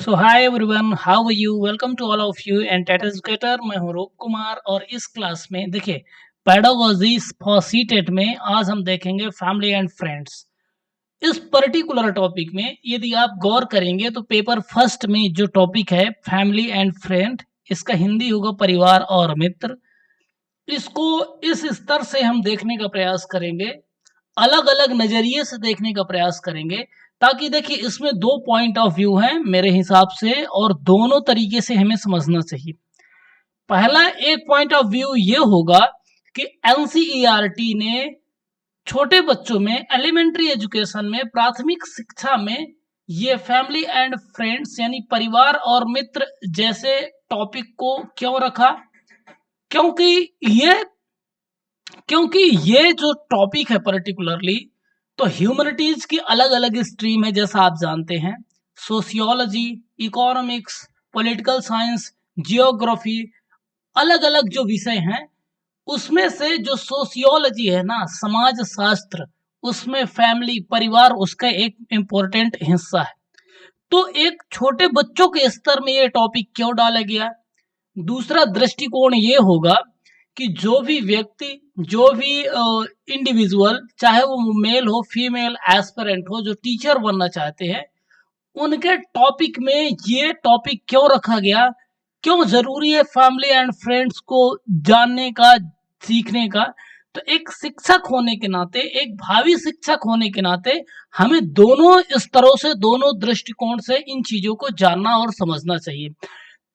So hi everyone, how are you? Welcome to all of you and TET educator. मैं हूं रूप कुमार और इस क्लास में देखिए पेडागोजी फॉर सीटेट में आज हम देखेंगे फैमिली एंड फ्रेंड्स। इस पर्टिकुलर टॉपिक में यदि आप गौर करेंगे तो पेपर फर्स्ट में जो टॉपिक है फैमिली एंड फ्रेंड, इसका हिंदी होगा परिवार और मित्र। इसको इस स्तर से हम देखने का प्रयास करेंगे, अलग अलग नजरिए से देखने का प्रयास करेंगे, ताकि देखिए इसमें दो पॉइंट ऑफ व्यू हैं मेरे हिसाब से और दोनों तरीके से हमें समझना चाहिए। पहला एक पॉइंट ऑफ व्यू ये होगा कि एनसीईआरटी ने छोटे बच्चों में एलिमेंट्री एजुकेशन में प्राथमिक शिक्षा में ये फैमिली एंड फ्रेंड्स यानी परिवार और मित्र जैसे टॉपिक को क्यों रखा? क्योंकि ये क्योंकि ये जो टॉपिक है पर्टिकुलरली, तो ह्यूमैनिटीज की अलग अलग स्ट्रीम है जैसा आप जानते हैं। Sociology, economics, political science, geography, अलग अलग जो विषय हैं उसमें से जो सोशियोलॉजी है ना, समाज शास्त्र, उसमें फैमिली परिवार उसका एक इम्पोर्टेंट हिस्सा है। तो एक छोटे बच्चों के स्तर में ये टॉपिक क्यों डाला गया? दूसरा दृष्टिकोण ये होगा कि जो भी व्यक्ति, जो भी इंडिविजुअल, चाहे वो मेल हो फीमेल एस्पिरेंट हो, जो टीचर बनना चाहते हैं, उनके टॉपिक में ये टॉपिक क्यों रखा गया? क्यों जरूरी है फैमिली एंड फ्रेंड्स को जानने का, सीखने का? तो एक शिक्षक होने के नाते, एक भावी शिक्षक होने के नाते हमें दोनों स्तरों से, दोनों दृष्टिकोण से इन चीजों को जानना और समझना चाहिए।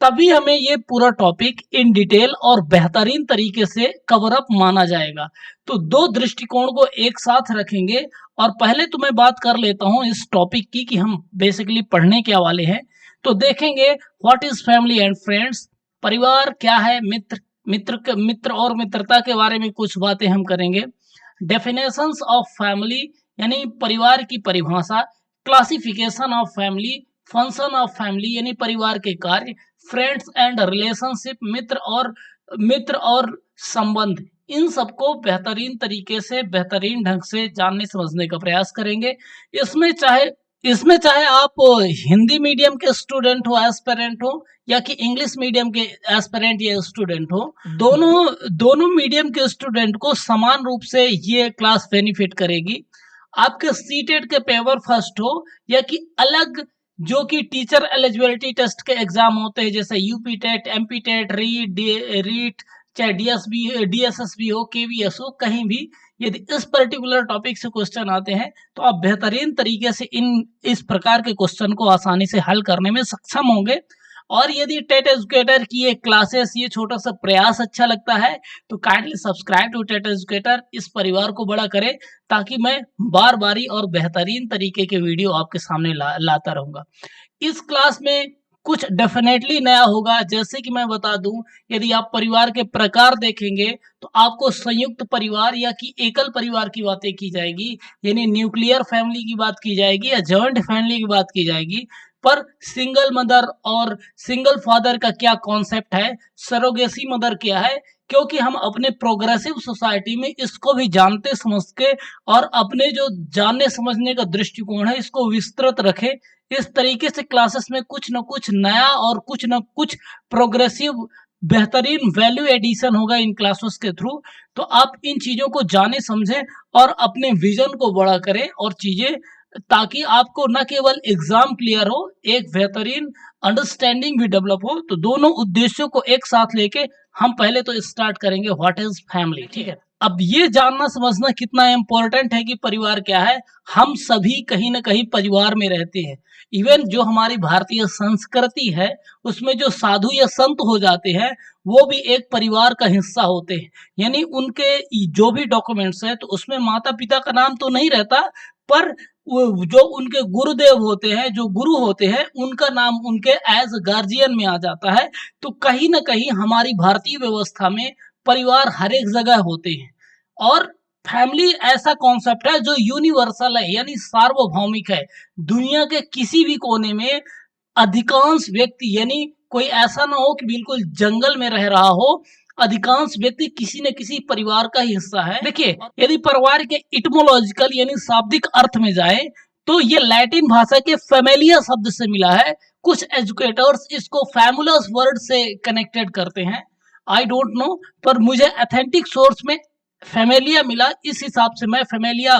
तभी हमें ये पूरा टॉपिक इन डिटेल और बेहतरीन तरीके से कवर अप माना जाएगा। तो दो दृष्टिकोण को एक साथ रखेंगे और पहले तो मैं बात कर लेता हूं इस टॉपिक की कि हम बेसिकली पढ़ने क्या वाले हैं। तो देखेंगे what is family and friends, परिवार क्या है, मित्र और मित्रता के बारे में कुछ बातें हम करेंगे। डेफिनेशंस ऑफ फैमिली यानी परिवार की परिभाषा, classification of family, function of family यानी परिवार के कार्य, फ्रेंड्स एंड रिलेशनशिप, मित्र और संबंध, इन सबको बेहतरीन तरीके से, बेहतरीन ढंग से जानने समझने का प्रयास करेंगे। इसमें चाहे आप हिंदी मीडियम के स्टूडेंट हो, एस्पिरेंट हो, या कि इंग्लिश मीडियम के एस्पिरेंट या स्टूडेंट हो, दोनों मीडियम के स्टूडेंट को समान रूप से ये क्लास बेनिफिट करेगी। आपके सीटेट के पेपर फर्स्ट हो या कि अलग जो कि टीचर एलिजिबिलिटी टेस्ट के एग्जाम होते हैं, जैसे UP TET, MP TET, REET, चाहे डीएसएसबी हो, केवीएस हो, कहीं भी यदि इस पर्टिकुलर टॉपिक से क्वेश्चन आते हैं तो आप बेहतरीन तरीके से इस प्रकार के क्वेश्चन को आसानी से हल करने में सक्षम होंगे। और यदि टेट एजुकेटर की ये क्लासेस, ये छोटा सा प्रयास अच्छा लगता है तो kindly subscribe to TET educator, इस परिवार को बड़ा करें ताकि मैं बार बारी और बेहतरीन तरीके के वीडियो आपके सामने लाता रहूंगा। इस क्लास में कुछ डेफिनेटली नया होगा, जैसे कि मैं बता दूं, यदि आप परिवार के प्रकार देखेंगे तो आपको संयुक्त परिवार या कि एकल परिवार की बातें की जाएगी, यानी न्यूक्लियर फैमिली की बात की जाएगी या जॉइंट फैमिली की बात की जाएगी। पर सिंगल मदर और सिंगल फादर का क्या कॉन्सेप्ट है, सरोगेसी मदर क्या है, क्योंकि हम अपने प्रोग्रेसिव सोसाइटी में इसको भी जानते समझ के और अपने जो जानने समझने का दृष्टिकोण है इसको विस्तृत रखें। इस तरीके से क्लासेस में कुछ न कुछ नया और कुछ न कुछ प्रोग्रेसिव बेहतरीन वैल्यू एडिशन होगा इन क्लासेस के थ्रू। तो आप इन चीजों को जाने समझें और अपने विजन को बड़ा करें और चीजें, ताकि आपको न केवल एग्जाम क्लियर हो, एक बेहतरीन अंडरस्टैंडिंग भी डेवलप हो। तो दोनों उद्देश्यों को एक साथ लेके हम पहले तो स्टार्ट करेंगे व्हाट इज फैमिली। ठीक है, अब ये जानना समझना कितना इम्पोर्टेंट है कि परिवार क्या है। हम सभी कहीं ना कहीं परिवार में रहते हैं। इवन जो हमारी भारतीय संस्कृति है उसमें जो साधु या संत हो जाते हैं वो भी एक परिवार का हिस्सा होते हैं, यानी उनके जो भी डॉक्यूमेंट्स है तो उसमें माता पिता का नाम तो नहीं रहता, पर जो उनके गुरुदेव होते हैं, जो गुरु होते हैं, उनका नाम उनके एज गार्जियन में आ जाता है। तो कहीं ना कहीं हमारी भारतीय व्यवस्था में परिवार हर एक जगह होते हैं और फैमिली ऐसा कॉन्सेप्ट है जो यूनिवर्सल है, यानी सार्वभौमिक है। दुनिया के किसी भी कोने में अधिकांश व्यक्ति, यानी कोई ऐसा ना हो कि बिल्कुल जंगल में रह रहा हो, अधिकांश व्यक्ति किसी न किसी परिवार का हिस्सा है। देखिए, यदि परिवार के इटमोलॉजिकल यानी शाब्दिक अर्थ में जाए तो ये लैटिन भाषा के फैमिलिया शब्द से मिला है। कुछ एजुकेटर्स इसको फैबुलस वर्ड से कनेक्टेड करते हैं, आई डोंट नो, पर मुझे अथेंटिक सोर्स में फेमेलिया मिला। इस हिसाब से मैं फेमेलिया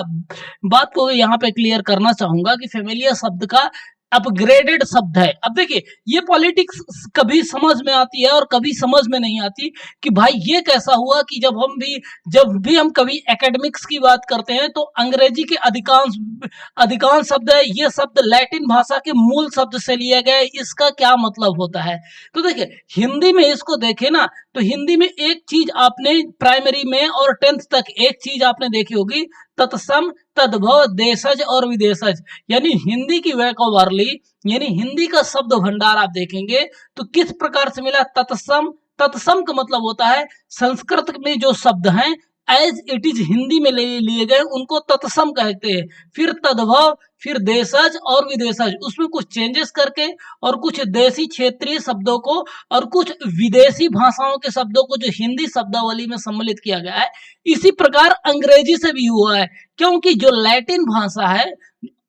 बात को यहाँ पे क्लियर करना चाहूंगा कि फेमेलिया शब्द का अपग्रेडेड शब्द है। अब देखिए, ये पॉलिटिक्स कभी समझ में आती है और कभी समझ में नहीं आती कि भाई ये कैसा हुआ कि जब भी हम कभी एकेडमिक्स की बात करते हैं तो अंग्रेजी के अधिकांश शब्द है, ये शब्द लैटिन भाषा के मूल शब्द से लिया गया है, इसका क्या मतलब होता है। तो देखिए, हिंदी में इसको देखे ना, तो हिंदी में एक चीज आपने प्राइमरी में और 10th तक एक चीज आपने देखी होगी, तत्सम, तद्भव, देशज और विदेशज, यानी हिंदी की वोकैबुलरी, यानी हिंदी का शब्द भंडार आप देखेंगे तो किस प्रकार से मिला। तत्सम, तत्सम का मतलब होता है संस्कृत में जो शब्द हैं एज इट इज हिंदी में लिए गए उनको तत्सम कहते हैं। फिर तद्भव, फिर देशज और विदेशज, उसमें कुछ चेंजेस करके और कुछ देसी क्षेत्रीय शब्दों को और कुछ विदेशी भाषाओं के शब्दों को जो हिंदी शब्दावली में सम्मिलित किया गया है। इसी प्रकार अंग्रेजी से भी हुआ है, क्योंकि जो लैटिन भाषा है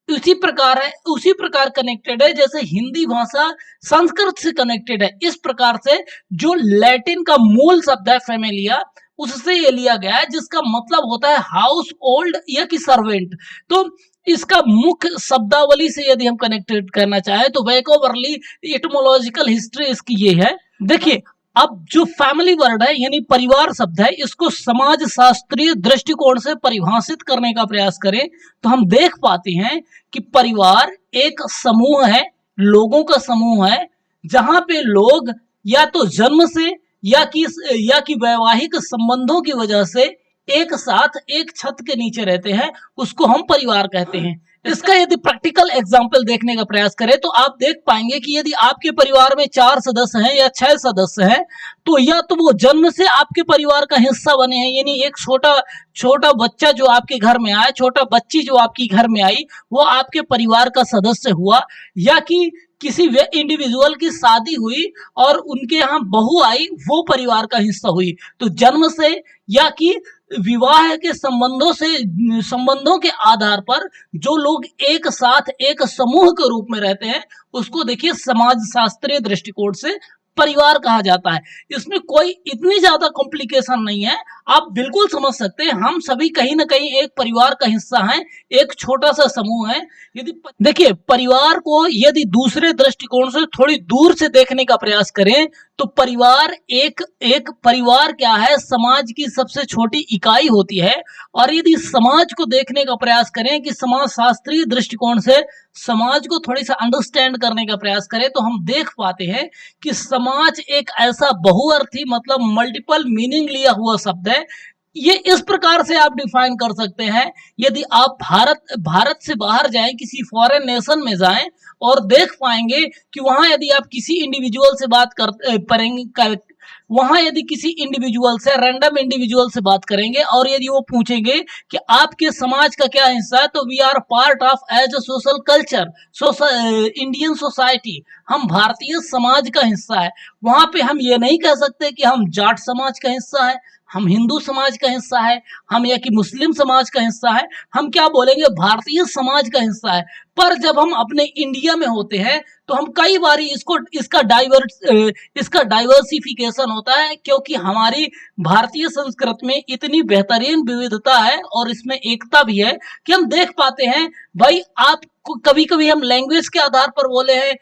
उसी प्रकार कनेक्टेड है जैसे हिंदी भाषा संस्कृत से कनेक्टेड है। इस प्रकार से जो लैटिन का मूल शब्द है फेमेलिया, उससे ये लिया गया है, जिसका मतलब होता है हाउस होल्ड या कि सर्वेंट। तो इसका मुख्य शब्दावली से यदि हम कनेक्टेड करना चाहें तो वोकैबुलरी एटिमोलॉजिकल हिस्ट्री इसकी ये है। देखिए, अब जो फैमिली वर्ड है यानी परिवार शब्द है, इसको समाज शास्त्रीय दृष्टिकोण से परिभाषित करने का प्रयास करें तो हम देख पाते हैं कि परिवार एक समूह है, लोगों का समूह है, जहां पे लोग या तो जन्म से या कि वैवाहिक संबंधों की वजह से एक साथ एक छत के नीचे रहते हैं, उसको हम परिवार कहते हैं। इसका यदि प्रैक्टिकल एग्जाम्पल देखने का प्रयास करें तो आप देख पाएंगे कि यदि आपके परिवार में 4 सदस्य हैं या 6 सदस्य हैं, तो या तो वो जन्म से आपके परिवार का हिस्सा बने हैं, यानी एक छोटा बच्चा जो आपके घर में आया, छोटा बच्ची जो आपकी घर में आई, वो आपके परिवार का सदस्य हुआ, या कि किसी इंडिविजुअल की शादी हुई और उनके यहाँ बहू आई, वो परिवार का हिस्सा हुई। तो जन्म से या कि विवाह के संबंधों के आधार पर जो लोग एक साथ एक समूह के रूप में रहते हैं, उसको देखिए समाज शास्त्रीय दृष्टिकोण से परिवार कहा जाता है। इसमें कोई इतनी ज्यादा कॉम्प्लिकेशन नहीं है, आप बिल्कुल समझ सकते हैं। हम सभी कहीं ना कहीं एक परिवार का हिस्सा हैं, एक छोटा सा समूह है। यदि देखिए, परिवार को यदि दूसरे दृष्टिकोण से थोड़ी दूर से देखने का प्रयास करें तो परिवार एक परिवार क्या है, समाज की सबसे छोटी इकाई होती है। और यदि समाज को देखने का प्रयास करें कि समाज शास्त्रीय दृष्टिकोण से समाज को थोड़ी सा अंडरस्टैंड करने का प्रयास करें तो हम देख पाते हैं कि समाज एक ऐसा बहुअर्थी मतलब मल्टीपल मीनिंग लिया हुआ शब्द है। ये इस प्रकार से आप डिफाइन कर सकते हैं, यदि आप भारत से बाहर जाएं, किसी फॉरेन नेशन में जाएं और देख पाएंगे कि वहां यदि आप किसी इंडिविजुअल से बात वहां यदि किसी इंडिविजुअल से रैंडम इंडिविजुअल से बात करेंगे और यदि वो पूछेंगे कि आपके समाज का क्या हिस्सा है, तो we are part of as a social culture Indian society, हम भारतीय समाज का हिस्सा है। वहां पे हम ये नहीं कह सकते कि हम जाट समाज का हिस्सा है, हम हिंदू समाज का हिस्सा है, हम या कि मुस्लिम समाज का हिस्सा है, हम क्या बोलेंगे, भारतीय समाज का हिस्सा है। पर जब हम अपने इंडिया में होते हैं तो हम कई बार इसका डाइवर्सिफिकेशन होता है, क्योंकि हमारी भारतीय संस्कृति में इतनी बेहतरीन विविधता है और इसमें एकता भी है कि हम देख पाते हैं भाई, आप कभी कभी हम लैंग्वेज के आधार पर बोले हैं,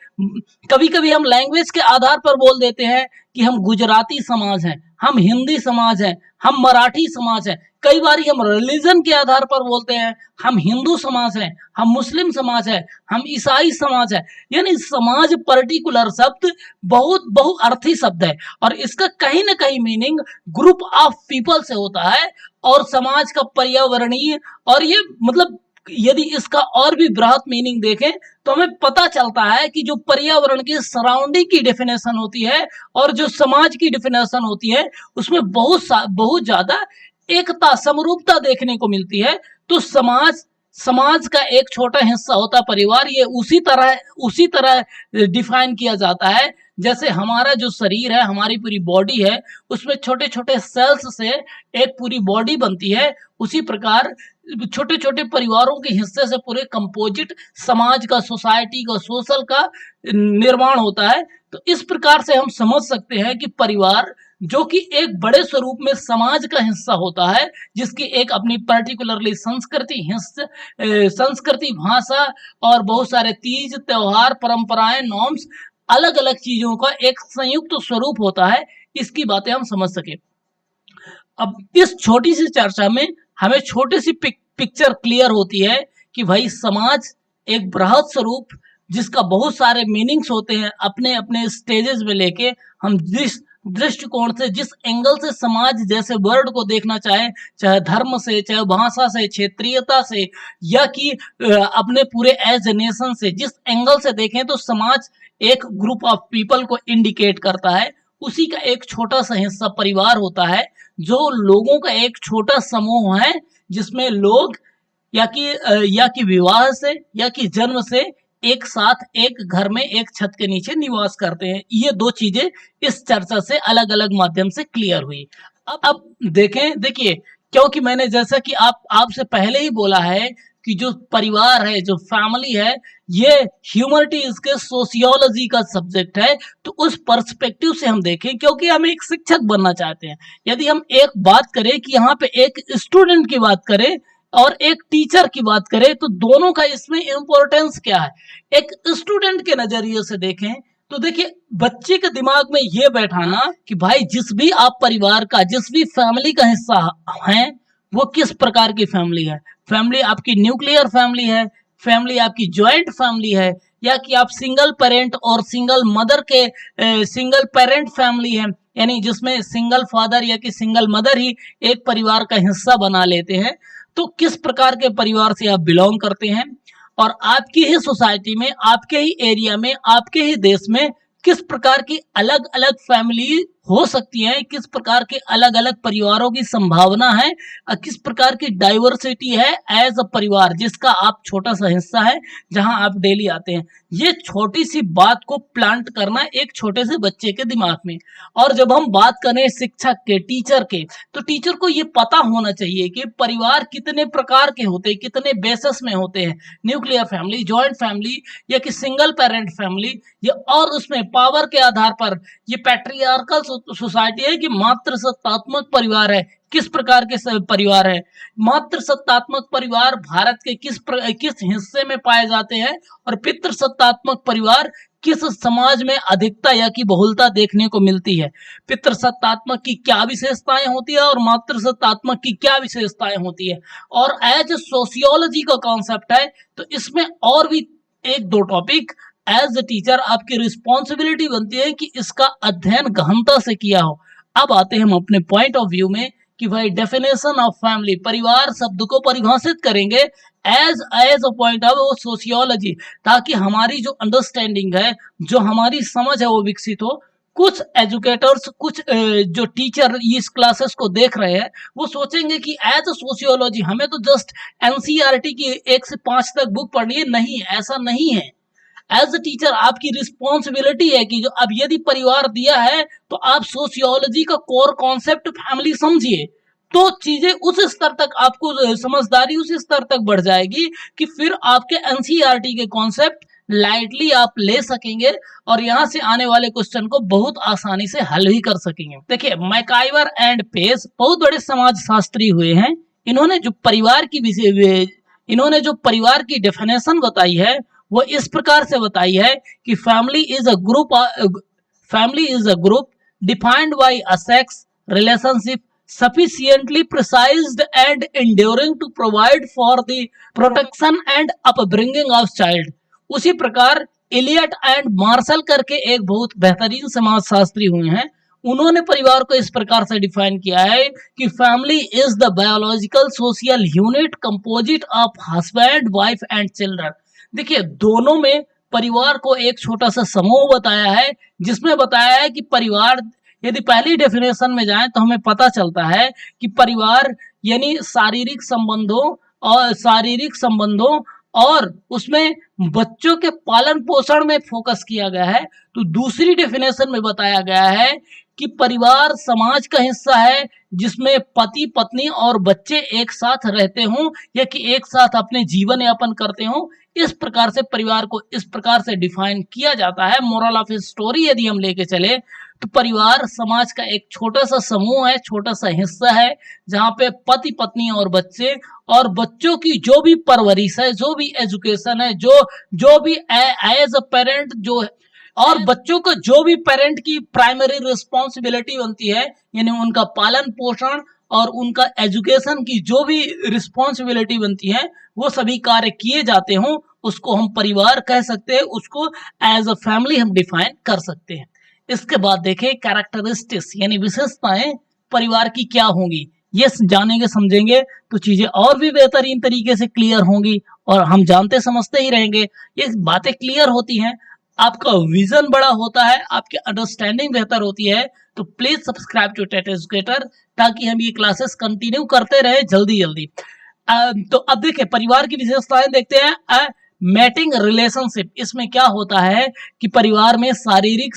कभी कभी हम लैंग्वेज के आधार पर बोल देते हैं कि हम गुजराती समाज हैं, हम हिंदी समाज हैं, हम मराठी समाज हैं। कई बार हम रिलीजन के आधार पर बोलते हैं, हम हिंदू समाज हैं, हम मुस्लिम समाज है, हम ईसाई समाज है। यानी समाज पर्टिकुलर शब्द बहुत बहुअर्थी शब्द है और इसका कहीं ना कहीं मीनिंग ग्रुप ऑफ पीपल से होता है और समाज का पर्यावरणीय, और ये मतलब यदि इसका और भी बृहत मीनिंग देखें तो हमें पता चलता है कि जो पर्यावरण की सराउंडिंग की डेफिनेशन होती है और जो समाज की डेफिनेशन होती है, उसमें बहुत ज्यादा एकता समरूपता देखने को मिलती है। तो समाज का एक छोटा हिस्सा होता परिवार, ये उसी तरह डिफाइन किया जाता है जैसे हमारा जो शरीर है, हमारी पूरी बॉडी है, उसमें छोटे छोटे सेल्स से एक पूरी बॉडी बनती है। उसी प्रकार छोटे छोटे परिवारों के हिस्से से पूरे कंपोजिट समाज का, सोसाइटी का, सोशल का निर्माण होता है। तो इस प्रकार से हम समझ सकते हैं कि परिवार जो कि एक बड़े स्वरूप में समाज का हिस्सा होता है, जिसकी एक अपनी पर्टिकुलरली संस्कृति, भाषा और बहुत सारे तीज त्योहार, परंपराएं, नॉर्म्स, अलग अलग चीजों का एक संयुक्त स्वरूप होता है। इसकी बातें हम समझ सके। अब इस छोटी सी चर्चा में हमें छोटी सी पिक्चर क्लियर होती है कि भाई समाज एक बृहद स्वरूप जिसका बहुत सारे मीनिंग्स होते हैं, अपने अपने स्टेजेस में लेके हम जिस दृष्टिकोण से, जिस एंगल से समाज जैसे वर्ड को देखना चाहे, चाहे धर्म से, चाहे भाषा से, क्षेत्रीयता से, या कि अपने पूरे एज ए नेशन से, जिस एंगल से देखें तो समाज एक ग्रुप ऑफ पीपल को इंडिकेट करता है। उसी का एक छोटा सा हिस्सा परिवार होता है, जो लोगों का एक छोटा समूह है, जिसमें लोग या कि विवाह से या कि जन्म से एक साथ एक घर में एक छत के नीचे निवास करते हैं। ये दो चीजें इस चर्चा से अलग अलग माध्यम से क्लियर हुई। अब देखिए, क्योंकि मैंने जैसा कि आपसे पहले ही बोला है कि जो परिवार है, जो फैमिली है, ये ह्यूमैनिटीज के सोशियोलॉजी का सब्जेक्ट है। तो उस पर्सपेक्टिव से हम देखें, क्योंकि हम एक शिक्षक बनना चाहते हैं। यदि हम एक बात करें कि यहाँ पे एक स्टूडेंट की बात करें और एक टीचर की बात करें, तो दोनों का इसमें इंपॉर्टेंस क्या है। एक स्टूडेंट के नजरिए से देखें तो देखिए, बच्चे के दिमाग में ये बैठाना कि भाई जिस भी आप परिवार का, जिस भी फैमिली का हिस्सा हैं, वो किस प्रकार की फैमिली है। फैमिली आपकी न्यूक्लियर फैमिली है, फैमिली आपकी ज्वाइंट फैमिली है, या कि आप सिंगल पेरेंट और सिंगल मदर के सिंगल पेरेंट फैमिली है, यानी जिसमें सिंगल फादर या कि सिंगल मदर ही एक परिवार का हिस्सा बना लेते हैं। तो किस प्रकार के परिवार से आप बिलोंग करते हैं, और आपकी ही सोसाइटी में, आपके ही एरिया में, आपके ही देश में किस प्रकार की अलग अलग फैमिली हो सकती है, किस प्रकार के अलग अलग परिवारों की संभावना है, किस प्रकार की डाइवर्सिटी है एज अ परिवार, जिसका आप छोटा सा हिस्सा है, जहां आप डेली आते हैं। ये छोटी सी बात को प्लांट करना एक छोटे से बच्चे के दिमाग में। और जब हम बात करें शिक्षक के, टीचर के, तो टीचर को ये पता होना चाहिए कि परिवार कितने प्रकार के होते हैं, कितने बेसिस में होते हैं, न्यूक्लियर फैमिली, जॉइंट फैमिली, या कि सिंगल पेरेंट फैमिली, या और उसमें पावर के आधार पर ये पैट्रियार्कल सोसाइटी है कि मातृ सत्तात्मक परिवार है। किस प्रकार के परिवार है मातृ सत्तात्मक परिवार, भारत के किस हिस्से में पाए जाते हैं, और पितृ सत्तात्मक परिवार किस समाज में अधिकता या कि बहुलता देखने को मिलती है। पितृ सत्तात्मक की क्या विशेषताएं होती है और मातृ सत्तात्मक की क्या विशेषताएं होती है, और एज सोशियोलॉजी का कॉन्सेप्ट है। तो इसमें और भी एक दो टॉपिक एज ए टीचर आपकी रिस्पॉन्सिबिलिटी बनती है कि इसका अध्ययन गहनता से किया हो। अब आते हैं हम अपने पॉइंट ऑफ व्यू में कि भाई डेफिनेशन ऑफ फैमिली, परिवार शब्द को परिभाषित करेंगे as a point of sociology, ताकि हमारी जो अंडरस्टैंडिंग है, जो हमारी समझ है, वो विकसित हो। कुछ एजुकेटर्स, कुछ जो टीचर इस क्लासेस को देख रहे हैं, वो सोचेंगे कि एज अ सोशियोलॉजी हमें तो जस्ट एनसीईआरटी की 1 से 5 तक बुक पढ़नी है। नहीं, ऐसा नहीं है। एज अ टीचर आपकी रिस्पॉन्सिबिलिटी है कि जो अब यदि परिवार दिया है, तो आप सोशियोलॉजी का कोर कॉन्सेप्ट फैमिली समझिए। तो चीजें उस स्तर तक, आपको समझदारी उस स्तर तक बढ़ जाएगी कि फिर आपके एनसीईआरटी के कॉन्सेप्ट लाइटली आप ले सकेंगे, और यहाँ से आने वाले क्वेश्चन को बहुत आसानी से हल भी कर सकेंगे। देखिए, मैकाइवर एंड पेस बहुत बड़े समाजशास्त्री हुए हैं। इन्होंने जो परिवार की डेफिनेशन बताई है, वो इस प्रकार से बताई है कि family is a group defined by a sex relationship sufficiently precised and enduring to provide for the protection and upbringing of child। उसी प्रकार इलियट एंड मार्शल करके एक बहुत बेहतरीन समाजशास्त्री हुए हैं। उन्होंने परिवार को इस प्रकार से डिफाइन किया है कि family is the biological social unit composite of husband, wife and children. देखिए, दोनों में परिवार को एक छोटा सा समूह बताया है, जिसमें बताया है कि परिवार, यदि पहली डेफिनेशन में जाएं तो हमें पता चलता है कि परिवार यानी शारीरिक संबंधों और उसमें बच्चों के पालन पोषण में फोकस किया गया है। तो दूसरी डेफिनेशन में बताया गया है कि परिवार समाज का हिस्सा है जिसमें पति पत्नी और बच्चे एक साथ रहते हों या कि एक साथ अपने जीवन यापन करते हों। इस प्रकार से परिवार को इस प्रकार से डिफाइन किया जाता है। मोरल ऑफ स्टोरी यदि हम लेके चले तो परिवार समाज का एक छोटा सा समूह है, छोटा सा हिस्सा है, जहाँ पे पति पत्नी और बच्चे और बच्चों की जो भी परवरिश है, जो भी एजुकेशन है, जो जो भी एज अ पेरेंट जो और बच्चों को जो भी पेरेंट की प्राइमरी रिस्पॉन्सिबिलिटी बनती है, यानी उनका पालन पोषण और उनका एजुकेशन की जो भी रिस्पॉन्सिबिलिटी बनती है, वो सभी कार्य किए जाते हों, उसको हम परिवार कह सकते हैं, उसको एज अ फैमिली हम डिफाइन कर सकते हैं। इसके बाद देखें कैरेक्टरिस्टिक्स यानी विशेषताएं परिवार की क्या होंगी। ये जानेंगे समझेंगे तो चीजें और भी बेहतरीन तरीके से क्लियर होंगी और हम जानते समझते ही रहेंगे। ये बातें क्लियर होती हैं, आपका विजन बड़ा होता है, आपकी अंडरस्टैंडिंग बेहतर होती है। तो please subscribe to TET educator ताकि हम ये क्लासेस कंटिन्यू करते रहे जल्दी जल्दी। तो अब देखिए परिवार की विशेषताएं देखते हैं। मैटिंग रिलेशनशिप, इसमें क्या होता है कि परिवार में शारीरिक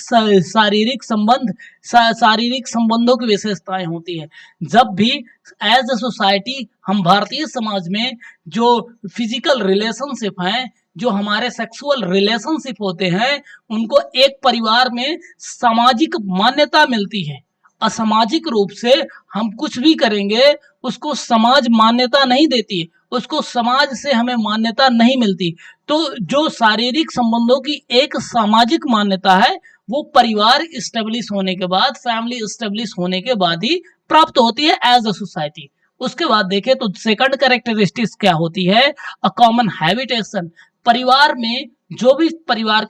शारीरिक संबंधों की विशेषताएं होती है। जब भी एज ए सोसाइटी हम भारतीय समाज में जो फिजिकल रिलेशनशिप हैं, जो हमारे सेक्सुअल रिलेशनशिप होते हैं, उनको एक परिवार में सामाजिक मान्यता मिलती है। असामाजिक रूप से हम कुछ भी करेंगे उसको समाज मान्यता नहीं देती, उसको समाज से हमें मान्यता नहीं मिलती। तो जो शारीरिक संबंधों की एक सामाजिक मान्यता है वो परिवार इस्टेब्लिश होने के बाद, फैमिली इस्टेब्लिश होने के बाद ही प्राप्त होती है एज अ सोसाइटी। उसके बाद देखें तो सेकंड कैरेक्टरिस्टिक्स क्या होती है, अ कॉमन हैबिटेशन। परिवार में जो भी परिवार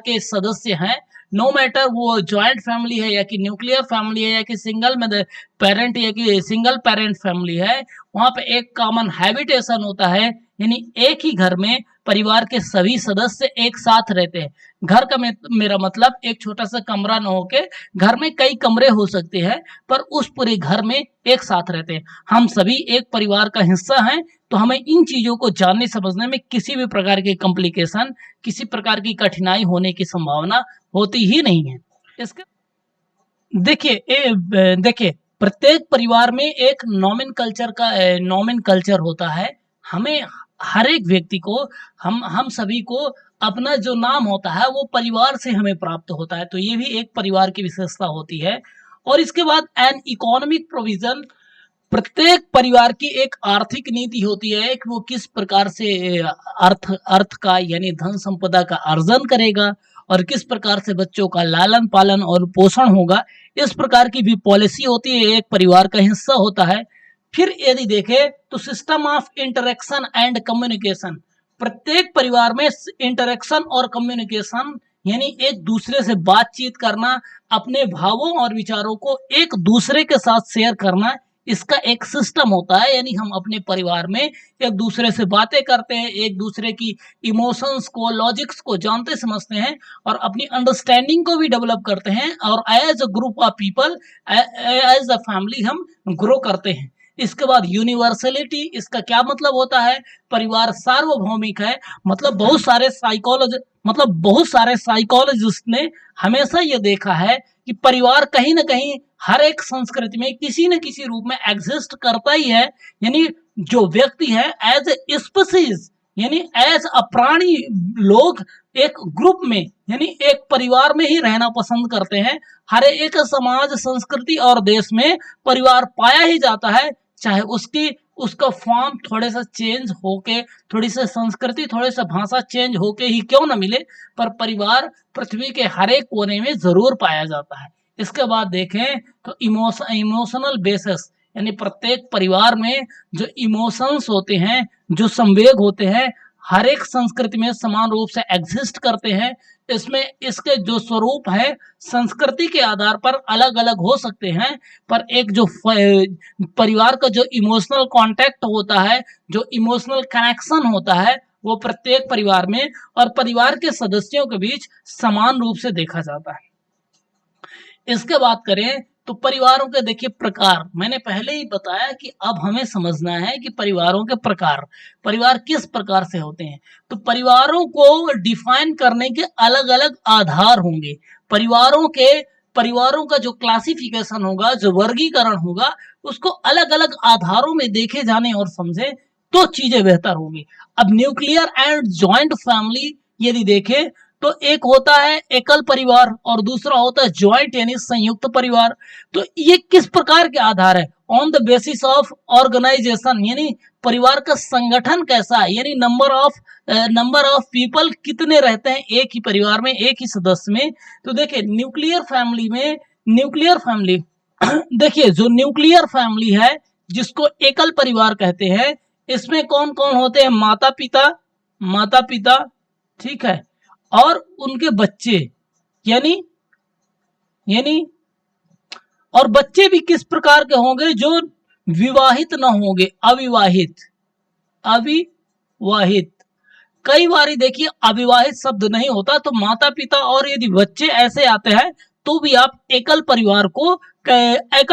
के सदस्य हैं, नो मैटर वो जॉइंट फैमिली है या कि न्यूक्लियर फैमिली है या कि सिंगल पेरेंट या कि सिंगल पेरेंट फैमिली है, वहां पे एक कॉमन हैबिटेशन होता है, यानी एक ही घर में परिवार के सभी सदस्य एक साथ रहते हैं। घर का मेरा मतलब एक छोटा सा कमरा न होके घर में कई कमरे हो सकते हैं, पर उस पूरे घर में एक साथ रहते हैं। हम सभी एक परिवार का हिस्सा हैं, तो हमें इन चीजों को जानने समझने में किसी भी प्रकार की कॉम्प्लिकेशन, किसी प्रकार की कठिनाई होने की संभावना होती ही नहीं है। इसके देखिए प्रत्येक परिवार में एक नॉमिन कल्चर होता है। हमें हर एक व्यक्ति को, हम सभी को अपना जो नाम होता है वो परिवार से हमें प्राप्त होता है। तो ये भी एक परिवार की विशेषता होती है। और इसके बाद एन इकोनॉमिक प्रोविजन, प्रत्येक परिवार की एक आर्थिक नीति होती है कि वो किस प्रकार से अर्थ का यानी धन संपदा का अर्जन करेगा और किस प्रकार से बच्चों का लालन पालन और पोषण होगा। इस प्रकार की भी पॉलिसी होती है, एक परिवार का हिस्सा होता है। फिर यदि देखें तो system of interaction and communication, प्रत्येक परिवार में इंटरेक्शन और कम्युनिकेशन यानी एक दूसरे से बातचीत करना, अपने भावों और विचारों को एक दूसरे के साथ शेयर करना, इसका एक सिस्टम होता है। यानी हम अपने परिवार में एक दूसरे से बातें करते हैं, एक दूसरे की इमोशंस को, लॉजिक्स को जानते समझते हैं और अपनी अंडरस्टैंडिंग को भी डेवलप करते हैं और as a group of people, as a family हम ग्रो करते हैं। इसके बाद यूनिवर्सलिटी, इसका क्या मतलब होता है, परिवार सार्वभौमिक है। मतलब बहुत सारे साइकोलॉजिस्ट ने हमेशा ये देखा है कि परिवार कहीं ना कहीं हर एक संस्कृति में किसी न किसी रूप में एग्जिस्ट करता ही है। यानी जो व्यक्ति है एज ए स्पीसीज, यानी एज अ प्राणी, लोग एक ग्रुप में यानी एक परिवार में ही रहना पसंद करते हैं। हर एक समाज, संस्कृति और देश में परिवार पाया ही जाता है, चाहे उसका फॉर्म थोड़े सा चेंज होके, थोड़ी सी संस्कृति, थोड़ी सा भाषा चेंज होके ही क्यों ना मिले, पर परिवार पृथ्वी के हर एक कोने में जरूर पाया जाता है। इसके बाद देखें तो इमोशनल बेसिस, यानी प्रत्येक परिवार में जो इमोशंस होते हैं, जो संवेग होते हैं, हर एक संस्कृति में समान रूप से एग्जिस्ट करते हैं। इसमें इसके जो स्वरूप है संस्कृति के आधार पर अलग अलग हो सकते हैं, पर एक जो परिवार का जो इमोशनल कांटेक्ट होता है, जो इमोशनल कनेक्शन होता है, वो प्रत्येक परिवार में और परिवार के सदस्यों के बीच समान रूप से देखा जाता है। इसके बात करें तो परिवारों के देखिए प्रकार, मैंने पहले ही बताया कि अब हमें समझना है कि परिवारों के प्रकार, परिवार किस प्रकार से होते हैं। तो परिवारों को डिफाइन करने के अलग अलग आधार होंगे। परिवारों का जो क्लासिफिकेशन होगा, जो वर्गीकरण होगा, उसको अलग अलग आधारों में देखे जाने और समझे तो चीजें बेहतर होंगी। अब न्यूक्लियर एंड जॉइंट फैमिली यदि देखें तो एक होता है एकल परिवार और दूसरा होता है जॉइंट यानी संयुक्त परिवार। तो ये किस प्रकार के आधार है? On the basis of organisation, यानी परिवार का संगठन कैसा है, यानी नंबर ऑफ पीपल कितने रहते हैं एक ही परिवार में, एक ही सदस्य में। तो देखिए न्यूक्लियर फैमिली देखिए जो न्यूक्लियर फैमिली है जिसको एकल परिवार कहते हैं, इसमें कौन कौन होते हैं? माता पिता, ठीक है, और उनके बच्चे, यानी यानी और बच्चे भी किस प्रकार के होंगे? जो विवाहित न होंगे, अविवाहित। कई बार देखिए अविवाहित शब्द नहीं होता, तो माता पिता और यदि बच्चे ऐसे आते हैं तो भी आप एकल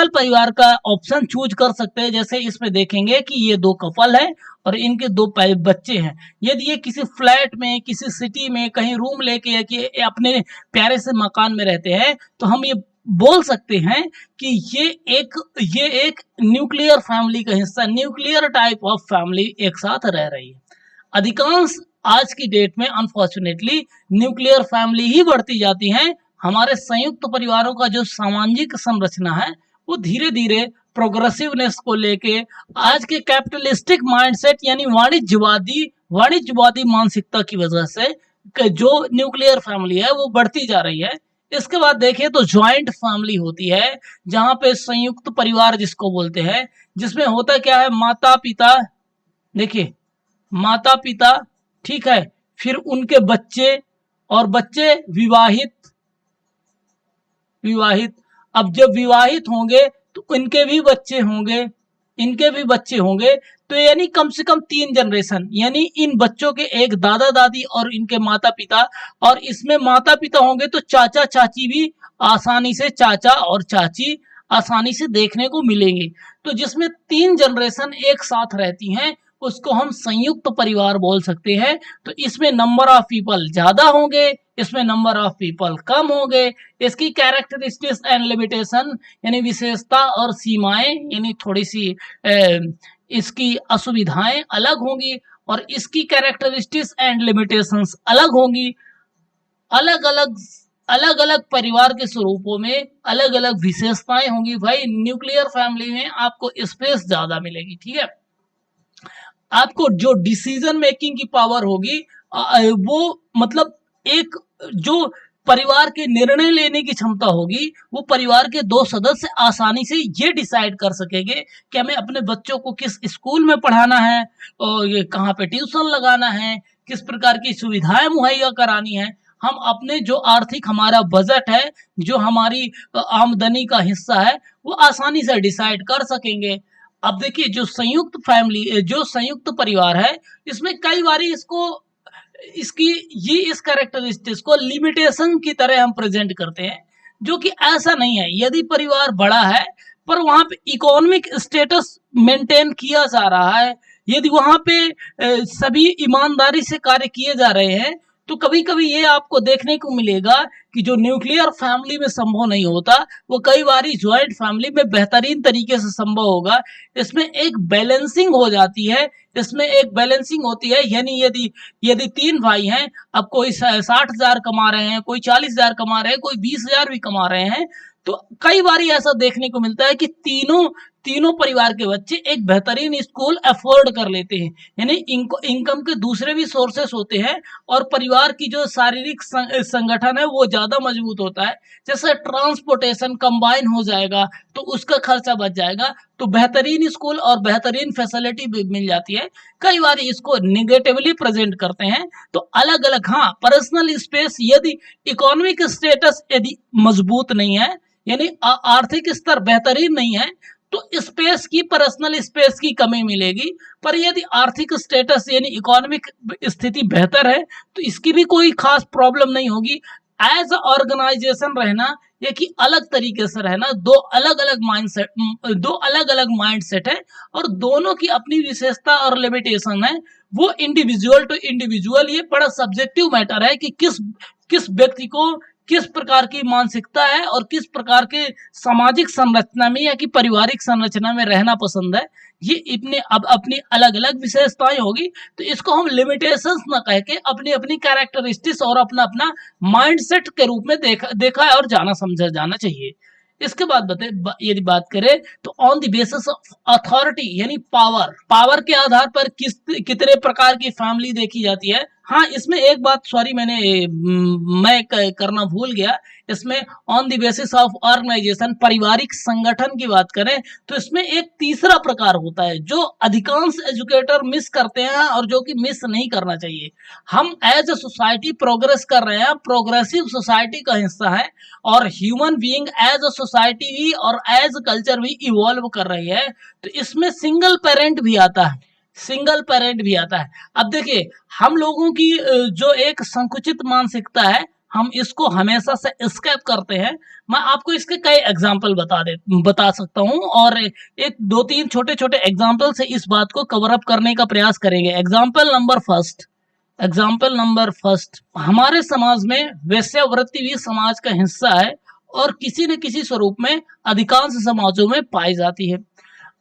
परिवार का ऑप्शन चूज कर सकते हैं। जैसे इसमें देखेंगे कि ये दो कपल है और इनके दो बच्चे हैं। यदि ये किसी फ्लैट में, किसी सिटी में कहीं रूम लेके या कि अपने प्यारे से मकान में रहते हैं, तो हम ये बोल सकते हैं कि ये एक न्यूक्लियर फैमिली का हिस्सा, न्यूक्लियर टाइप ऑफ फैमिली एक साथ रह रही है। अधिकांश आज की डेट में अनफॉर्चुनेटली न्यूक्लियर फैमिली ही बढ़ती जाती हैं। हमारे संयुक्त परिवारों का जो सामाजिक संरचना है वो धीरे धीरे प्रोग्रेसिवनेस को लेके आज के कैपिटलिस्टिक माइंडसेट यानी वाणिज्यवादी मानसिकता की वजह से जो न्यूक्लियर फैमिली है वो बढ़ती जा रही है। इसके बाद देखिए तो ज्वाइंट फैमिली होती है, जहां पे संयुक्त परिवार जिसको बोलते हैं, जिसमें होता क्या है? माता पिता, देखिए माता पिता, ठीक है, फिर उनके बच्चे और बच्चे विवाहित। अब जब विवाहित होंगे तो इनके भी बच्चे होंगे, तो यानी कम से कम 3 जनरेशन, यानी इन बच्चों के एक दादा दादी और इनके माता पिता, और इसमें माता पिता होंगे तो चाचा चाची भी आसानी से, चाचा और चाची आसानी से देखने को मिलेंगे। तो जिसमें 3 जनरेशन एक साथ रहती हैं उसको हम संयुक्त परिवार बोल सकते हैं। तो इसमें नंबर ऑफ पीपल ज्यादा होंगे, इसमें नंबर ऑफ पीपल कम होंगे। इसकी कैरेक्टरिस्टिक्स एंड लिमिटेशन यानी विशेषता और सीमाएं, यानी थोड़ी सी इसकी असुविधाएं अलग होंगी और इसकी कैरेक्टरिस्टिक्स एंड लिमिटेशंस अलग होंगी। अलग अलग परिवार के स्वरूपों में अलग अलग विशेषताएं होंगी। भाई न्यूक्लियर फैमिली में आपको स्पेस ज्यादा मिलेगी, ठीक है, आपको जो डिसीजन मेकिंग की पावर होगी वो मतलब एक जो परिवार के निर्णय लेने की क्षमता होगी, वो परिवार के 2 सदस्य आसानी से ये डिसाइड कर सकेंगे कि हमें अपने बच्चों को किस स्कूल में पढ़ाना है और ये कहाँ पे ट्यूशन लगाना है, किस प्रकार की सुविधाएं मुहैया करानी है। हम अपने जो आर्थिक हमारा बजट है, जो हमारी आमदनी का हिस्सा है, वो आसानी से डिसाइड कर सकेंगे। अब देखिए जो संयुक्त परिवार है, इसमें कई बार इस कैरेक्टरिस्टिक्स को लिमिटेशन की तरह हम प्रेजेंट करते हैं, जो कि ऐसा नहीं है। यदि परिवार बड़ा है पर वहां पे इकोनॉमिक स्टेटस मेंटेन किया जा रहा है, यदि वहां पे सभी ईमानदारी से कार्य किए जा रहे हैं, तो कभी कभी ये आपको देखने को मिलेगा कि जो न्यूक्लियर फैमिली में संभव नहीं होता वो कई बार ज्वाइंट फैमिली में बेहतरीन तरीके से संभव होगा। इसमें एक बैलेंसिंग हो जाती है, यानी यदि 3 भाई हैं, अब कोई 60,000 कमा रहे हैं, कोई 40,000 कमा रहे हैं, कोई 20,000 भी कमा रहे हैं, तो कई बार ऐसा देखने को मिलता है कि तीनों परिवार के बच्चे एक बेहतरीन स्कूल अफोर्ड कर लेते हैं, यानी इनकम के दूसरे भी सोर्सेस होते हैं और परिवार की जो शारीरिक संगठन है वो ज्यादा मजबूत होता है। जैसे ट्रांसपोर्टेशन कंबाइन हो जाएगा तो उसका खर्चा बच जाएगा, तो बेहतरीन स्कूल और बेहतरीन फैसिलिटी भी मिल जाती है। कई बार इसको निगेटिवली प्रेजेंट करते हैं, तो अलग अलग, हाँ, पर्सनल स्पेस, यदि इकोनॉमिक स्टेटस यदि मजबूत नहीं है, यानी आर्थिक स्तर बेहतरीन नहीं है, तो पर्सनल स्पेस की कमी मिलेगी। पर यदि आर्थिक स्टेटस यानी इकोनॉमिक स्थिति बेहतर है तो इसकी भी कोई खास प्रॉब्लम नहीं होगी। एज ऑर्गेनाइजेशन रहना या कि अलग तरीके से रहना, दो अलग अलग माइंडसेट है और दोनों की अपनी विशेषता और लिमिटेशन है। वो इंडिविजुअल टू इंडिविजुअल, ये बड़ा सब्जेक्टिव मैटर है कि किस किस व्यक्ति को किस प्रकार की मानसिकता है और किस प्रकार के सामाजिक संरचना में या कि पारिवारिक संरचना में रहना पसंद है। ये इतने अब अपनी अलग अलग विशेषताएं होगी, तो इसको हम लिमिटेशंस ना कह के अपनी अपनी कैरेक्टरिस्टिक्स और अपना अपना माइंडसेट के रूप में देखा है और जाना समझा जाना चाहिए। इसके बाद यदि बात करें तो on the basis of authority यानी पावर, पावर के आधार पर कितने प्रकार की फैमिली देखी जाती है। हाँ, इसमें एक बात सॉरी मैं करना भूल गया। इसमें on the basis of organisation, पारिवारिक संगठन की बात करें तो इसमें एक तीसरा प्रकार होता है जो अधिकांश एजुकेटर मिस करते हैं और जो कि मिस नहीं करना चाहिए। हम एज अ सोसाइटी प्रोग्रेस कर रहे हैं, प्रोग्रेसिव सोसाइटी का हिस्सा है और human being as a society भी और एज कल्चर भी इवॉल्व कर रही है। तो इसमें सिंगल पेरेंट भी आता है, सिंगल पेरेंट भी आता है। अब देखिए, हम लोगों की जो एक संकुचित मानसिकता है, हम इसको हमेशा से एस्केप करते हैं। मैं आपको इसके कई एग्जाम्पल बता सकता हूं और एक दो तीन छोटे छोटे एग्जाम्पल से इस बात को कवर अप करने का प्रयास करेंगे। एग्जाम्पल नंबर फर्स्ट, हमारे समाज में वेश्यावृत्ति भी समाज का हिस्सा है और किसी न किसी स्वरूप में अधिकांश समाजों में पाई जाती है।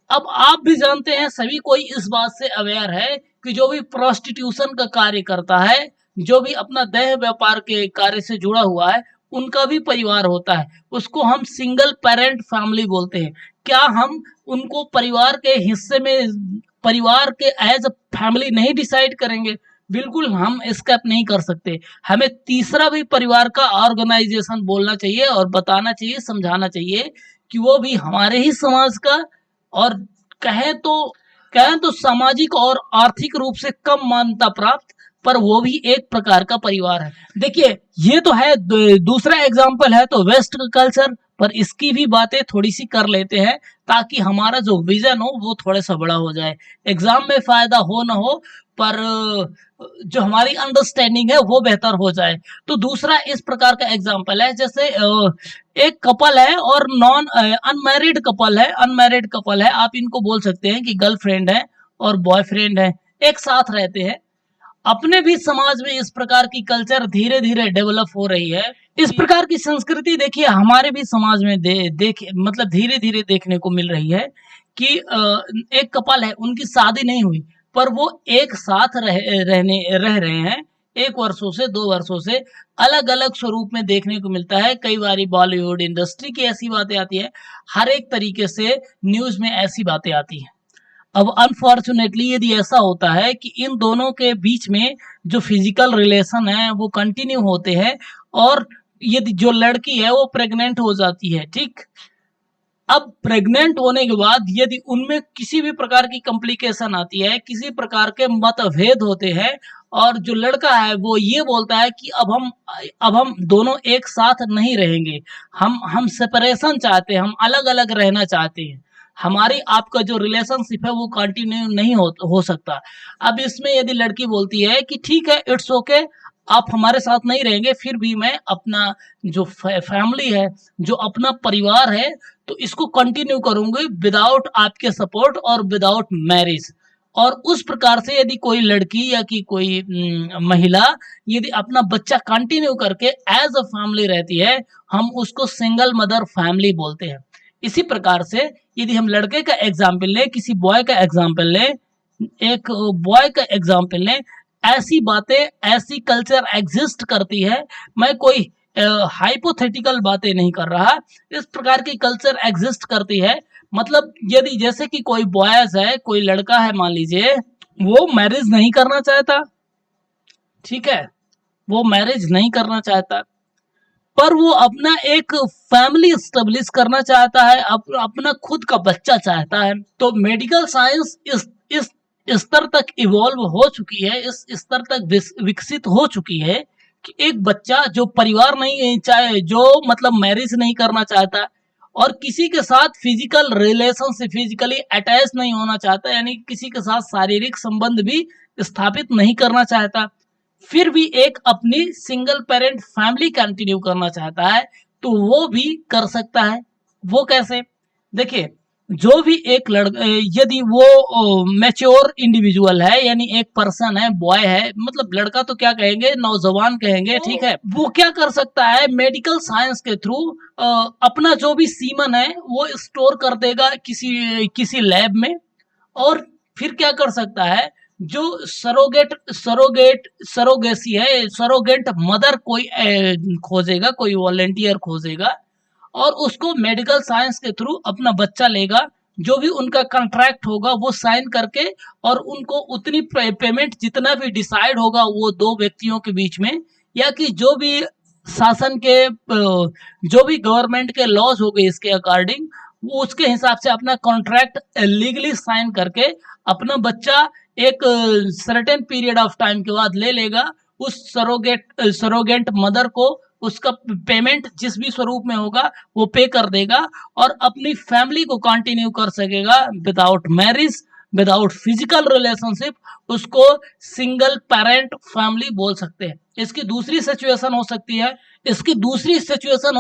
अब आप भी जानते हैं, सभी कोई इस बात से अवेयर है कि जो भी प्रोस्टिट्यूशन का कार्य करता है, जो भी अपना देह व्यापार के कार्य से जुड़ा हुआ है, उनका भी परिवार होता है। उसको हम सिंगल पेरेंट फैमिली बोलते हैं। क्या हम उनको परिवार के हिस्से में, परिवार के एज अ फैमिली नहीं डिसाइड करेंगे? बिल्कुल हम स्केप नहीं कर सकते। हमें तीसरा भी परिवार का ऑर्गेनाइजेशन बोलना चाहिए और बताना चाहिए, समझाना चाहिए कि वो भी हमारे ही समाज का और कहें तो सामाजिक और आर्थिक रूप से कम मान्यता प्राप्त, पर वो भी एक प्रकार का परिवार है। देखिए, ये तो है दूसरा एग्जाम्पल है तो वेस्ट का कल्चर, पर इसकी भी बातें थोड़ी सी कर लेते हैं ताकि हमारा जो विजन हो वो थोड़ा सा बड़ा हो जाए। एग्जाम में फायदा हो ना हो, पर जो हमारी अंडरस्टैंडिंग है वो बेहतर हो जाए। तो दूसरा इस प्रकार का एग्जाम्पल है, जैसे एक कपल है और नॉन अनमैरिड कपल है। आप इनको बोल सकते हैं कि गर्लफ्रेंड है और बॉयफ्रेंड है, एक साथ रहते हैं। अपने भी समाज में इस प्रकार की कल्चर धीरे धीरे डेवलप हो रही है। इस प्रकार की संस्कृति देखिए हमारे भी समाज में मतलब धीरे धीरे देखने को मिल रही है कि एक कपल है, उनकी शादी नहीं हुई पर वो एक साथ रह रहे हैं, 1 वर्षों से 2 वर्षों से। अलग अलग स्वरूप में देखने को मिलता है। कई बार बॉलीवुड इंडस्ट्री की ऐसी बातें आती है, हर एक तरीके से न्यूज में ऐसी बातें आती है। अब अनफॉर्चुनेटली यदि ऐसा होता है कि इन दोनों के बीच में जो फिजिकल रिलेशन है वो कंटिन्यू होते हैं और यदि जो लड़की है वो प्रेग्नेंट हो जाती है, ठीक। अब प्रेग्नेंट होने के बाद यदि उनमें किसी भी प्रकार की कॉम्प्लिकेशन आती है, किसी प्रकार के मतभेद होते हैं और जो लड़का है वो ये बोलता है कि अब हम दोनों एक साथ नहीं रहेंगे, हम सेपरेशन चाहते हैं, हम अलग अलग रहना चाहते हैं, हमारी आपका जो रिलेशनशिप है वो कंटिन्यू नहीं हो सकता। अब इसमें यदि लड़की बोलती है कि ठीक है, इट्स ओके, आप हमारे साथ नहीं रहेंगे, फिर भी मैं अपना जो फैमिली है, जो अपना परिवार है, तो इसको कंटिन्यू करूंगी विदाउट आपके सपोर्ट और विदाउट मैरिज। और उस प्रकार से यदि कोई लड़की या कि कोई महिला यदि अपना बच्चा कंटिन्यू करके एज अ फैमिली रहती है, हम उसको सिंगल मदर फैमिली बोलते हैं। इसी प्रकार से यदि हम लड़के का एग्जाम्पल लें, किसी बॉय का एग्जाम्पल लें, एक बॉय का एग्जाम्पल लें, ऐसी बातें, ऐसी कल्चर एग्जिस्ट करती है। मैं कोई हाइपोथेटिकल बातें नहीं कर रहा, इस प्रकार की कल्चर एग्जिस्ट करती है। मतलब यदि जैसे कि कोई बॉयज है, कोई लड़का है, मान लीजिए वो मैरिज नहीं करना चाहता, ठीक है, वो मैरिज नहीं करना चाहता, पर वो अपना एक फैमिली स्टेब्लिश करना चाहता है, अपना खुद का बच्चा चाहता है। तो मेडिकल साइंस इस स्तर तक इवॉल्व हो चुकी है, इस स्तर तक विकसित हो चुकी है कि एक बच्चा जो परिवार नहीं चाहे, जो मतलब मैरिज नहीं करना चाहता और किसी के साथ फिजिकल रिलेशन से फिजिकली अटैच नहीं होना चाहता, यानी किसी के साथ शारीरिक संबंध भी स्थापित नहीं करना चाहता, फिर भी एक अपनी सिंगल पेरेंट फैमिली कंटिन्यू करना चाहता है तो वो भी कर सकता है। वो कैसे? देखिए, जो भी एक यदि वो मैच्योर इंडिविजुअल है, यानी एक पर्सन है, बॉय है, मतलब लड़का तो क्या कहेंगे, नौजवान कहेंगे, ठीक है, वो क्या कर सकता है, मेडिकल साइंस के थ्रू अपना जो भी सीमन है वो स्टोर कर देगा किसी किसी लैब में। और फिर क्या कर सकता है, जो सरोगेसी है, सरोगेट मदर कोई खोजेगा, कोई वॉलेंटियर खोजेगा और उसको मेडिकल साइंस के थ्रू अपना बच्चा लेगा। जो भी उनका कॉन्ट्रैक्ट होगा वो साइन करके, और उनको उतनी पेमेंट जितना भी डिसाइड होगा वो दो व्यक्तियों के बीच में, या कि जो भी शासन के जो भी गवर्नमेंट के लॉज हो गए इसके अकॉर्डिंग, वो उसके हिसाब से अपना कॉन्ट्रैक्ट लीगली साइन करके अपना बच्चा एक सर्टेन पीरियड ऑफ टाइम के बाद ले लेगा। उस सरोगेट मदर को उसका पेमेंट जिस भी स्वरूप में होगा वो पे कर देगा और अपनी फैमिली को कंटिन्यू कर सकेगा without marriage, without physical relationship. उसको सिंगल पेरेंट फैमिली बोल सकते हैं। इसकी दूसरी सिचुएशन हो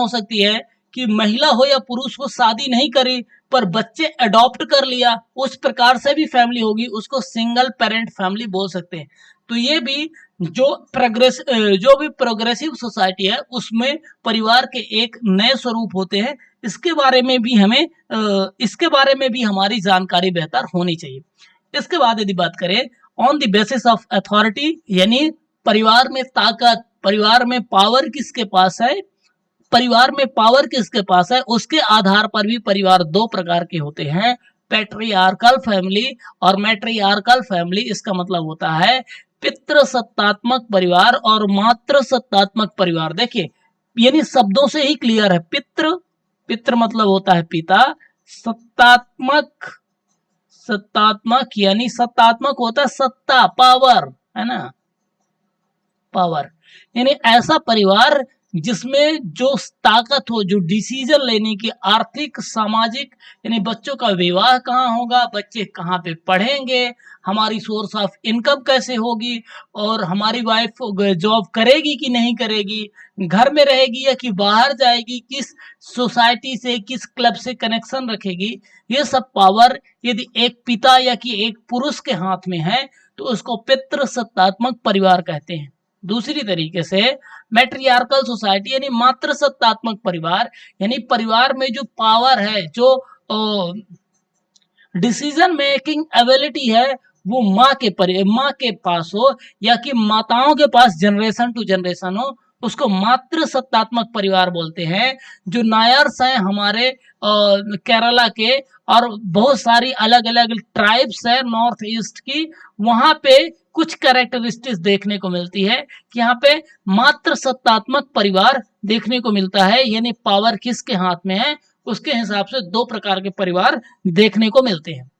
सकती है, कि महिला हो या पुरुष हो, शादी नहीं करी पर बच्चे अडॉप्ट कर लिया, उस प्रकार से भी फैमिली होगी, उसको सिंगल पेरेंट फैमिली बोल सकते हैं। तो ये भी जो भी प्रोग्रेसिव सोसाइटी है उसमें परिवार के एक नए स्वरूप होते हैं। इसके बारे में भी हमारी जानकारी बेहतर होनी चाहिए। इसके बाद यदि बात करें on the basis of authority, यानी परिवार में ताकत, परिवार में पावर किसके पास है, उसके आधार पर भी परिवार दो प्रकार के होते हैं, पैट्रियार्कल फैमिली और मैट्रियार्कल फैमिली। इसका मतलब होता है पितृसत्तात्मक परिवार और मातृसत्तात्मक परिवार। देखिए, यानी शब्दों से ही क्लियर है। पितृ मतलब होता है पिता, सत्तात्मक यानी सत्तात्मक होता है सत्ता, पावर, है ना, पावर, यानी ऐसा परिवार जिसमें जो ताकत हो, जो डिसीजन लेने की, आर्थिक, सामाजिक, यानी बच्चों का विवाह कहाँ होगा, बच्चे कहाँ पे पढ़ेंगे, हमारी सोर्स ऑफ इनकम कैसे होगी, और हमारी वाइफ जॉब करेगी कि नहीं करेगी, घर में रहेगी या कि बाहर जाएगी, किस सोसाइटी से, किस क्लब से कनेक्शन रखेगी, ये सब पावर यदि एक पिता या कि एक पुरुष के हाथ में है तो उसको पितृसत्तात्मक परिवार कहते हैं। दूसरी तरीके से मैट्रियार्कल सोसाइटी यानी मातृसत्तात्मक परिवार, यानी परिवार में जो पावर है, जो डिसीजन मेकिंग एबिलिटी है, वो माँ के पास हो या कि माताओं के पास जनरेशन टू जनरेशन हो, उसको मातृसत्तात्मक परिवार बोलते हैं। जो नायर्स हैं हमारे केरला के, और बहुत सारी अलग अलग ट्राइब्स है नॉर्थ ईस्ट की, वहां पे कुछ कैरेक्टरिस्टिक्स देखने को मिलती है कि यहाँ पे मातृसत्तात्मक परिवार देखने को मिलता है, यानी पावर किसके हाथ में है उसके हिसाब से दो प्रकार के परिवार देखने को मिलते हैं।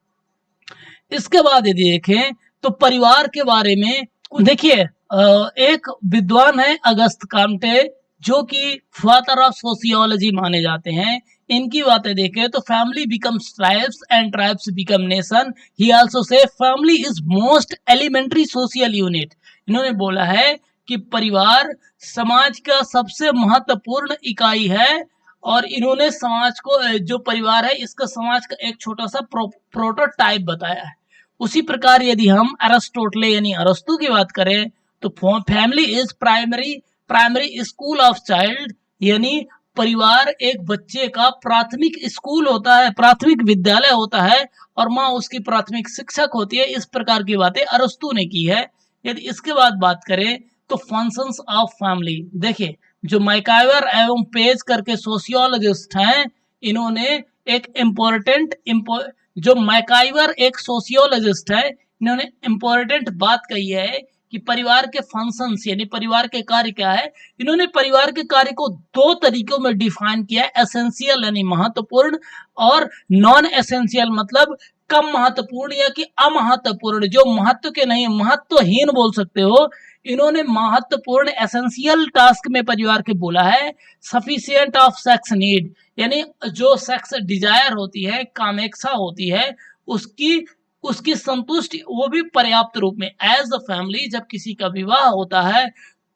इसके बाद यदि देखें तो परिवार के बारे में देखिए, एक विद्वान है अगस्त काम्टे, जो कि फादर ऑफ सोशियोलॉजी माने जाते हैं। इनकी बातें देखें तो family becomes tribes and tribes become nation. He also says family is most elementary social unit. इन्होंने बोला है कि परिवार समाज का सबसे महत्वपूर्ण इकाई है, और इन्होंने समाज को, जो परिवार है इसका समाज का एक छोटा सा प्रोटोटाइप बताया है। उसी प्रकार यदि हम अरिस्टोटले यानी अरस्तु की बात करें तो family is primary school of child, यानी परिवार एक बच्चे का प्राथमिक स्कूल होता है, प्राथमिक विद्यालय होता है, और माँ उसकी प्राथमिक शिक्षक होती है। इस प्रकार की बातें अरस्तु ने की है। यदि इसके बाद बात करें तो फंक्शंस ऑफ फैमिली, देखिए जो मैकाइवर एवं पेज करके सोशियोलॉजिस्ट हैं, इन्होंने एक जो मैकाइवर एक सोशियोलॉजिस्ट है, इन्होंने इम्पोर्टेंट बात कही है कि परिवार के फंक्शंस यानी परिवार के कार्य क्या है। इन्होंने परिवार के कार्य को दो तरीकों में डिफाइन किया है, एसेंशियल यानी महत्वपूर्ण, और नॉन एसेंशियल मतलब कम महत्वपूर्ण या कि अमहत्वपूर्ण, जो महत्व के नहीं, महत्वहीन बोल सकते हो। इन्होंने महत्वपूर्ण एसेंशियल टास्क में परिवार के बोला है सफिशिएंट ऑफ सेक्स नीड, यानी जो सेक्स डिजायर होती है, कामेक्षा होती है, उसकी उसकी संतुष्टि वो भी पर्याप्त रूप में। एज अ फैमिली जब किसी का विवाह होता है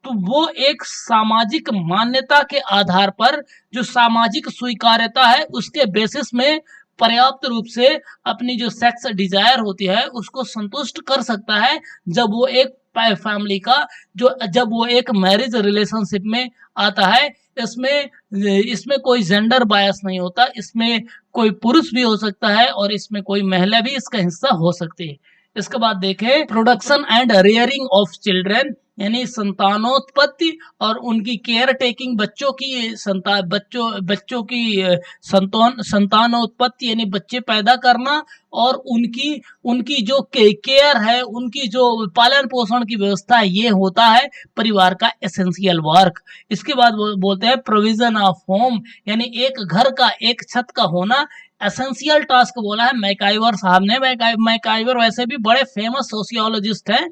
तो वो एक सामाजिक मान्यता के आधार पर, जो सामाजिक स्वीकार्यता है उसके बेसिस में पर्याप्त रूप से अपनी जो सेक्स डिजायर होती है उसको संतुष्ट कर सकता है। जब वो एक फैमिली का जो जब वो एक मैरिज रिलेशनशिप में आता है, इसमें इसमें कोई जेंडर बायस नहीं होता, इसमें कोई पुरुष भी हो सकता है और इसमें कोई महिला भी इसका हिस्सा हो सकती है। इसके बाद देखें production and rearing of children, यानी संतानोत्पत्ति और उनकी केयर टेकिंग, बच्चों की बच्चों की संतानोत्पत्ति यानी बच्चे पैदा करना, और उनकी उनकी जो केयर है, उनकी जो पालन पोषण की व्यवस्था है, ये होता है परिवार का एसेंशियल वर्क। इसके बाद बोलते हैं प्रोविजन ऑफ होम, यानी एक घर का एक छत का होना एसेंशियल टास्क बोला है मैकाइवर साहब ने। मैकाइवर वैसे भी बड़े फेमस सोशियोलॉजिस्ट हैं।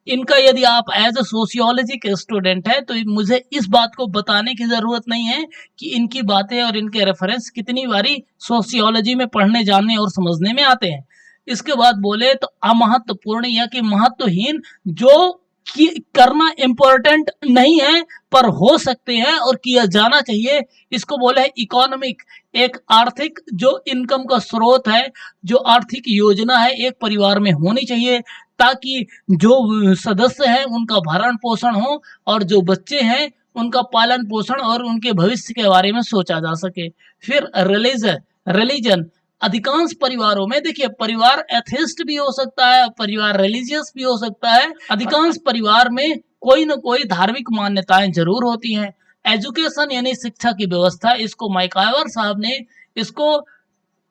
इनका यदि आप एज अ सोशियोलॉजी के स्टूडेंट है तो मुझे इस बात को बताने की जरूरत नहीं है कि इनकी बातें और इनके रेफरेंस कितनी बारी सोशियोलॉजी में पढ़ने, जानने और समझने में आते हैं। इसके बाद बोले तो अमहत्वपूर्ण या कि महत्वहीन, जो करना इम्पोर्टेंट नहीं है पर हो सकते हैं और किया जाना चाहिए, इसको बोले है इकोनॉमिक। एक आर्थिक जो इनकम का स्रोत है, जो आर्थिक योजना है एक परिवार में होनी चाहिए, ताकि जो सदस्य हैं उनका भरण पोषण हो और जो बच्चे हैं उनका पालन पोषण और उनके भविष्य के बारे में सोचा जा सके। फिर रिलीजन, अधिकांश परिवारों में देखिए परिवार एथिस्ट भी हो सकता है, परिवार रिलीजियस भी हो सकता है। अधिकांश परिवार में कोई न कोई धार्मिक मान्यताएं जरूर होती हैं। एजुकेशन यानी शिक्षा की व्यवस्था, इसको मैकाइवर साहब ने इसको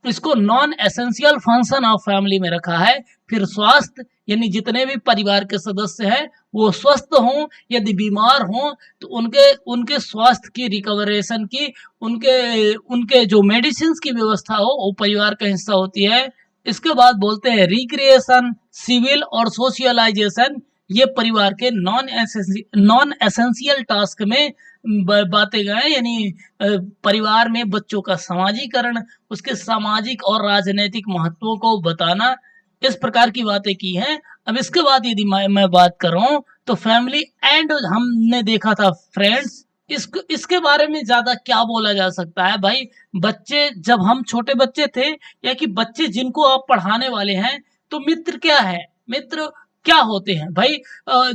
इसको non essential function of family में रखा है। फिर स्वास्थ्य, यानी जितने भी परिवार के सदस्य हैं वो स्वस्थ हों, यदि बीमार हों तो उनके उनके स्वास्थ्य की रिकवरेशन की, उनके उनके जो मेडिसिन की व्यवस्था हो वो परिवार का हिस्सा होती है। इसके बाद बोलते हैं रिक्रिएशन, सिविल और सोशलाइजेशन, ये परिवार के नॉन एसेंशियल टास्क में बातें गए, यानी परिवार में बच्चों का समाजीकरण, उसके सामाजिक और राजनीतिक महत्वों को बताना, इस प्रकार की बातें की हैं। अब इसके बाद यदि मैं बात कर रहा हूँ तो फैमिली एंड हमने देखा था फ्रेंड्स। इसके बारे में ज्यादा क्या बोला जा सकता है भाई। बच्चे जब हम छोटे बच्चे थे, या कि बच्चे जिनको आप पढ़ाने वाले हैं, तो मित्र क्या है, मित्र क्या होते हैं भाई।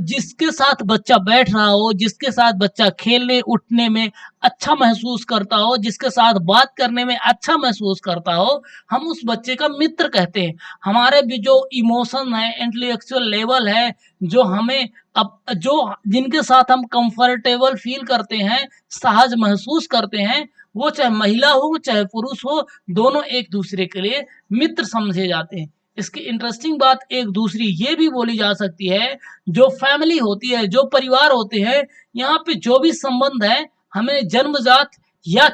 जिसके साथ बच्चा बैठ रहा हो, जिसके साथ बच्चा खेलने उठने में अच्छा महसूस करता हो, जिसके साथ बात करने में अच्छा महसूस करता हो, हम उस बच्चे का मित्र कहते हैं। हमारे भी जो इमोशन है, इंटेलेक्चुअल लेवल है, जो हमें अब जो जिनके साथ हम कंफर्टेबल फील करते हैं, सहज महसूस करते हैं, वो चाहे महिला हो चाहे पुरुष हो, दोनों एक दूसरे के लिए मित्र समझे जाते हैं। इसकी इंटरेस्टिंग बात एक दूसरी ये भी बोली जा सकती है, जो फैमिली होती है, जो परिवार होते हैं, यहाँ पे जो भी संबंध है हमें जन्मजात या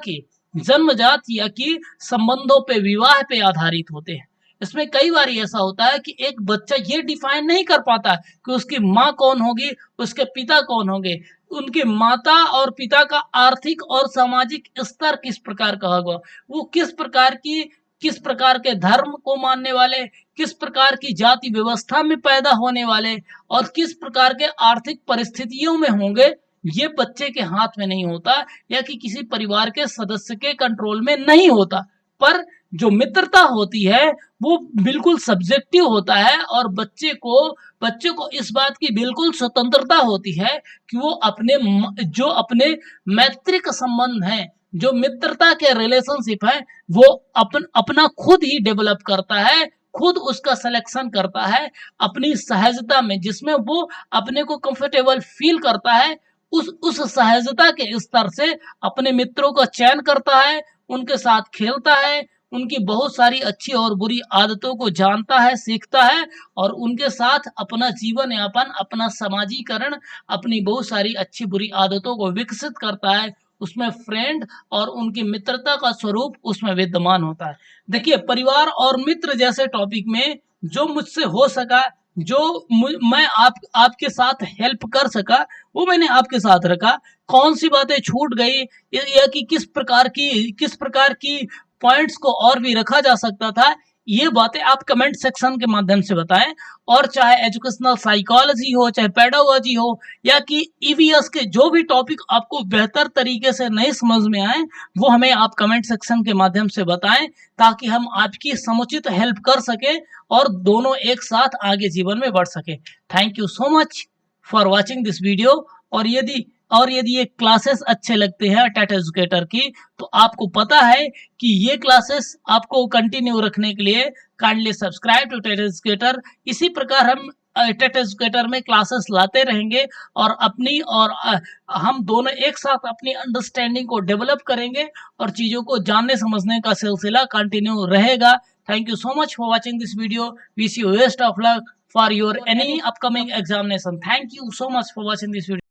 कि संबंधों पे, विवाह पे आधारित होते हैं। इसमें कई बार ऐसा होता है कि एक बच्चा ये डिफाइन नहीं कर पाता कि उसकी माँ कौन होगी, उसके पिता कौन होंगे, उनकी माता और पिता का आर्थिक और सामाजिक स्तर किस प्रकार का होगा, वो किस प्रकार के धर्म को मानने वाले, किस प्रकार की जाति व्यवस्था में पैदा होने वाले और किस प्रकार के आर्थिक परिस्थितियों में होंगे, ये बच्चे के हाथ में नहीं होता या कि किसी परिवार के सदस्य के कंट्रोल में नहीं होता। पर जो मित्रता होती है वो बिल्कुल सब्जेक्टिव होता है और बच्चे को इस बात की बिल्कुल स्वतंत्रता होती है कि वो अपने मैत्रिक संबंध हैं, जो मित्रता के रिलेशनशिप है, वो अपना खुद ही डेवलप करता है, खुद उसका सिलेक्शन करता है अपनी सहजता में, जिसमें वो अपने को कंफर्टेबल फील करता है। उस सहजता के स्तर से अपने मित्रों का चयन करता है, उनके साथ खेलता है, उनकी बहुत सारी अच्छी और बुरी आदतों को जानता है, सीखता है और उनके साथ अपना जीवन यापन, अपना समाजीकरण, अपनी बहुत सारी अच्छी बुरी आदतों को विकसित करता है। उसमें फ्रेंड और उनकी मित्रता का स्वरूप उसमें विद्यमान होता है। देखिए परिवार और मित्र जैसे टॉपिक में जो मुझसे हो सका, जो मैं आपके साथ हेल्प कर सका, वो मैंने आपके साथ रखा। कौन सी बातें छूट गई या कि किस प्रकार की पॉइंट्स को और भी रखा जा सकता था, ये बातें आप कमेंट सेक्शन के माध्यम से बताएं। और चाहे एजुकेशनल साइकोलॉजी हो, चाहे पेडागोजी हो, या कि ईवीएस के जो भी टॉपिक आपको बेहतर तरीके से नहीं समझ में आए, वो हमें आप कमेंट सेक्शन के माध्यम से बताएं, ताकि हम आपकी समुचित हेल्प कर सकें और दोनों एक साथ आगे जीवन में बढ़ सके। Thank you so much for watching this video. और यदि ये क्लासेस अच्छे लगते हैं टेट एजुकेटर की, तो आपको पता है कि ये क्लासेस आपको कंटिन्यू रखने के लिए kindly subscribe to TET educator. इसी प्रकार हम टेट एजुकेटर में क्लासेस लाते रहेंगे और हम दोनों एक साथ अपनी अंडरस्टैंडिंग को डेवलप करेंगे और चीज़ों को जानने समझने का सिलसिला कंटिन्यू रहेगा। Thank you so much for watching this video. Wish you best of luck for your any upcoming examination. Thank you so much for watching this video.